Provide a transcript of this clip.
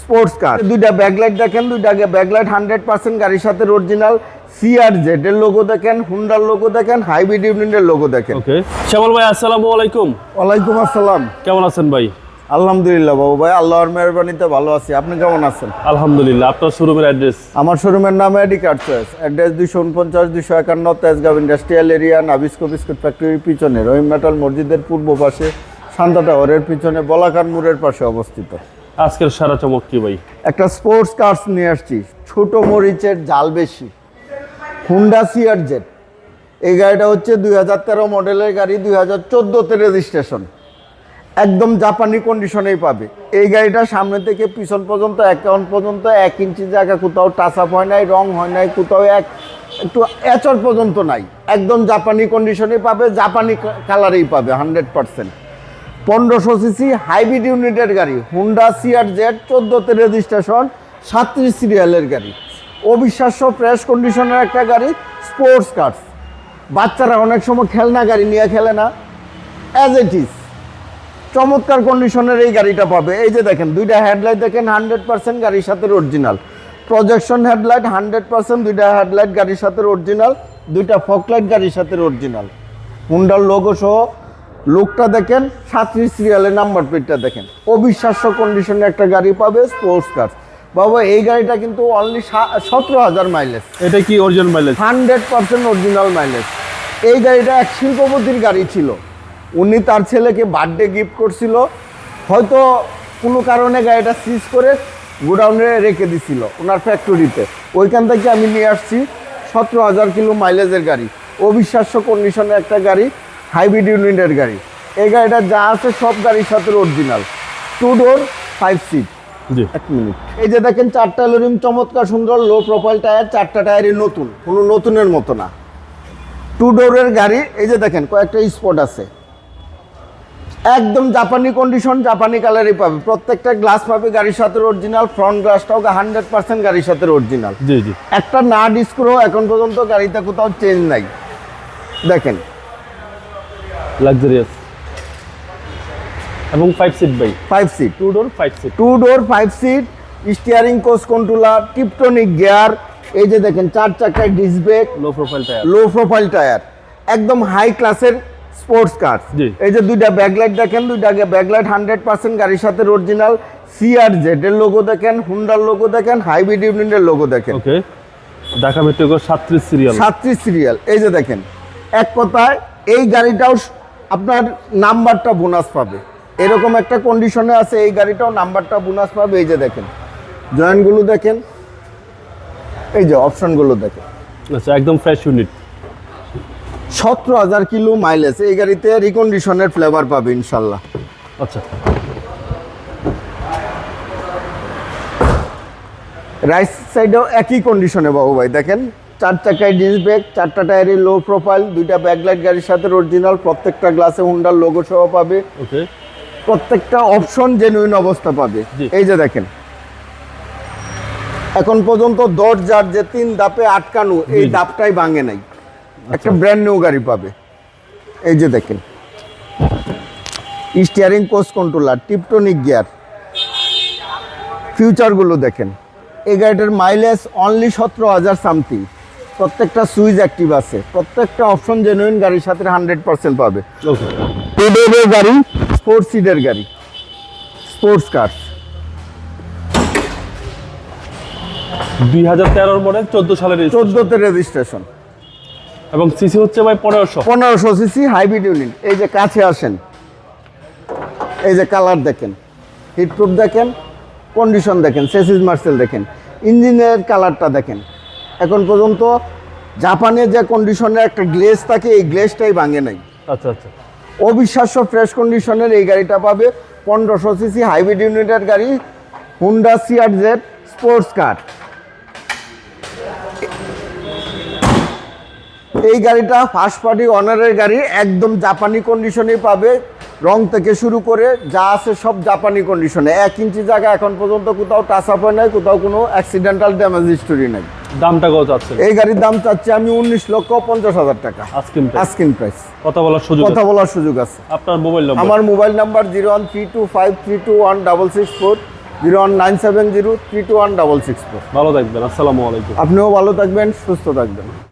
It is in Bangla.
Sports car. দুইটা ব্যাকলাইট দেখেন, দুইটা ব্যাকলাইট 100% গাড়ির সাথে অরিজিনাল। সিআরজেড এর লোগো দেখেন, হুন্ডার লোগো দেখেন, হাইব্রিড ইউনিটের লোগো দেখেন। ওকে, শ্যামল ভাই আসসালামু আলাইকুম। ওয়ালাইকুম আসসালাম। কেমন আছেন ভাই? আলহামদুলিল্লাহ বাবু ভাই, আল্লাহর মেহরবানিতে ভালো আছি। আপনি কেমন আছেন? আলহামদুলিল্লাহ। আপনার শোরুমের অ্যাড্রেস? আমার শোরুমের নাম AD car choice. Address 249-251 Tejgaon industrial area, Nabisco biscuit ফ্যাক্টরির পিছনে, রহিম মেটাল মসজিদের পূর্ব পাশে, শান্তা টাওয়ারের পিছনে, বলাকার মোড়ের পাশে অবস্থিত। আজকের সারা চমক কি ভাই? একটা স্পোর্টস কার্স নিয়ে আসছি, ছোট মরিচের জাল বেশি, হুন্ডা সিআরজেড। এই গাড়িটা হচ্ছে 2013 মডেলের গাড়ি, 2014তে রেজিস্ট্রেশন। একদম জাপানি কন্ডিশনেই পাবে। এই গাড়িটা সামনে থেকে পিছন পর্যন্ত অ্যাকাউন্ট পর্যন্ত 1 ইঞ্চি জায়গা কোথাও টাচ আপ হয় নাই, রং হয় নাই, কোথাও একটু এচর পর্যন্ত নাই। একদম জাপানি কন্ডিশনেই পাবে, জাপানি কালারেই পাবে 100%। 1500 সিসি হাইব্রিড ইউনিটের গাড়ি, হুন্ডা সিআরজেড, 14তে রেজিস্ট্রেশন, 37 সিরিয়ালের গাড়ি। অবিশ্বাস্য ফ্রেশ কন্ডিশনের একটা গাড়ি, স্পোর্টস কার্স। বাচ্চারা অনেক সময় খেলনা গাড়ি নিয়ে খেলে না, অ্যাজ ইট ইজ চমৎকার কন্ডিশনের এই গাড়িটা পাবে। এই যে দেখেন, দুইটা হেডলাইট দেখেন 100% গাড়ির সাথে অরিজিনাল। প্রজেকশন হেডলাইট 100%, দুইটা হেডলাইট গাড়ির সাথে অরিজিনাল, দুইটা ফকলাইট গাড়ির সাথে অরিজিনাল। হুন্ডার লোগো সহ লুকটা দেখেন, 37 সিরিয়ালের নাম্বার প্লেটটা দেখেন। অবিশ্বাস্য কন্ডিশনের একটা গাড়ি পাবে, স্পোর্টস কার। বাবা এই গাড়িটা কিন্তু অনলি 17,000 মাইলেজ। এটা কি অরিজিনাল মাইলেজ? 100% original mileage. এই গাড়িটা এক শিল্পপতির গাড়ি ছিল, উনি তার ছেলেকে বার্থডে গিফট করছিল, হয়তো কোনো কারণে গাড়িটা সিজ করে গোডাউনে রেখে দিছিল ওনার ফ্যাক্টরিতে। ওইখান থেকে আমি নিয়ে আসছি 17,000 কিলো মাইলেজের গাড়ি। অবিশ্বাস্য কন্ডিশনের একটা গাড়ি, হাইব্রিড ইউনিটের গাড়ি। এই গাড়িটা যা আছে সব গাড়ির সাথে অরিজিনাল। 2 door 5 seat. জি, 1 মিনিট। এই যে দেখেন, 4টা লোরিং চমৎকার সুন্দর লো প্রোফাইল টায়ার, 4টা টায়ারই নতুন, কোনো নতুনের মতো না। 2 ডোরের গাড়ি। এই যে দেখেন কয়েকটা স্পট আছে, একদম জাপানি কন্ডিশন, জাপানি কালারই পাবে। প্রত্যেকটা গ্লাস পাবে গাড়ির সাথে অরিজিনাল। ফ্রন্ট গ্লাসটাও 100% গাড়ির সাথে অরিজিনাল। জি জি। একটা নাট স্ক্রু এখন পর্যন্ত গাড়িতে কোথাও চেঞ্জ নাই। দেখেন লাক্সারিয়াস এবং 5 সিট ভাই। 5 seat, 2 door 5 seat. 2 door 5 seat, steering coach controller, tiptronic gear. এই যে দেখেন 4 চাকায় disc brake, low profile tyre. Low profile tyre, একদম হাই ক্লাসের স্পোর্টস কার। জি। এই যে দুইটা ব্যাকলাইট দেখেন, দুইটা ব্যাকলাইট 100% গাড়ির সাথে অরিজিনাল। সিআরজেড এর লোগো দেখেন, হুন্ডার লোগো দেখেন, হাইব্রিড ইউনিটের লোগো দেখেন। ওকে, ঢাকা মেট্রো 37 সিরিয়াল। 37 সিরিয়াল। এই যে দেখেন, এক কথায় এই গাড়িটাও আপনার নাম্বারটা বোনাস পাবে। এরকম একটা কন্ডিশনে আছে এই গাড়িটাও, নাম্বারটা বোনাস পাবে। এই যে দেখেন জয়েন্টগুলো দেখেন, এই যে অপশনগুলো দেখেন। আচ্ছা, একদম ফ্রেশ ইউনিট। 17,000 kilo mileage. এই গাড়িতে রিকন্ডিশনের ফ্লেভার পাবে ইনশাল্লাহ। আচ্ছা, রাইট সাইডেও একই কন্ডিশনে বাবু ভাই দেখেন, 4 চাকায় ডিস্ক ব্রেক, 4টা টায়ারই লো প্রোফাইল, দুইটা ব্যাকলাইট গাড়ির সাথে অরিজিনাল। প্রত্যেকটা গ্লাসে হুন্ডার লোগো সহ পাবে। ওকে, প্রত্যেকটা অপশন জেনুইন অবস্থা পাবে। জি। এই যে দেখেন, এখন পর্যন্ত দরজার যে 3 ধাপে আটকানো, এই ধাপটাই ভাঙে নাই। একটা ব্র্যান্ড নিউ গাড়ি পাবে। এই যে দেখেন, steering coach controller, tiptronic gear, ফিউচারগুলো দেখেন। এই গাড়িটার মাইলেজ অনলি 17,000 সামথিং। প্রত্যেকটা সুইচ অ্যাক্টিভ আছে, প্রত্যেকটা অপশন জেনুইন গাড়ির সাথে 100% পাবে। ওকে। 2 ডোরের গাড়ি, স্পোর্টস সিটের গাড়ি, স্পোর্টস কার। 2013 মডেল, 14 সালের 14তে রেজিস্ট্রেশন এবং সিসি হচ্ছে ভাই 1500। 1500 সিসি হাইব্রিড ইউনিট। এই যে কাছে আসেন, এই যে কালার দেখেন, হিটপ্রুফ দেখেন, কন্ডিশন দেখেন, চেসিস মার্সেল দেখেন, ইঞ্জিনের কালারটা দেখেন। এখন পর্যন্ত জাপানের যে কন্ডিশনের একটা গ্লেজ থাকে, এই গ্লেজটাই ভাঙে নাই। আচ্ছা আচ্ছা। অবিশ্বাস্য ফ্রেশ কন্ডিশনের এই গাড়িটা পাবে। 1500 সিসি হাইব্রিড ইউনিটের গাড়ি, হুন্ডা সিআরজেড স্পোর্টস কার। এই গাড়িটা ফার্স্ট পার্টি অনারের গাড়ি, একদম জাপানি কন্ডিশনেই পাবে। রং থেকে শুরু করে যা আছে সব জাপানি কন্ডিশনে। 1 ইঞ্চি জায়গা এখন পর্যন্ত কোথাও টাচ আপ হয় নাই, কোথাও কোনো অ্যাক্সিডেন্টাল ড্যামেজ হিস্টোরি নাই। দামটা কত আছে? এই গাড়ির দাম চাচ্ছি আমি 19,50,000 টাকা আস্কিং প্রাইস। কথা বলার সুযোগ আছে। আপনার মোবাইল নাম্বার? আমার মোবাইল নাম্বার 01325321664। 01970 321 664। ভালো থাকবেন, আসসালামু আলাইকুম। আপনিও ভালো থাকবেন, সুস্থ থাকবেন।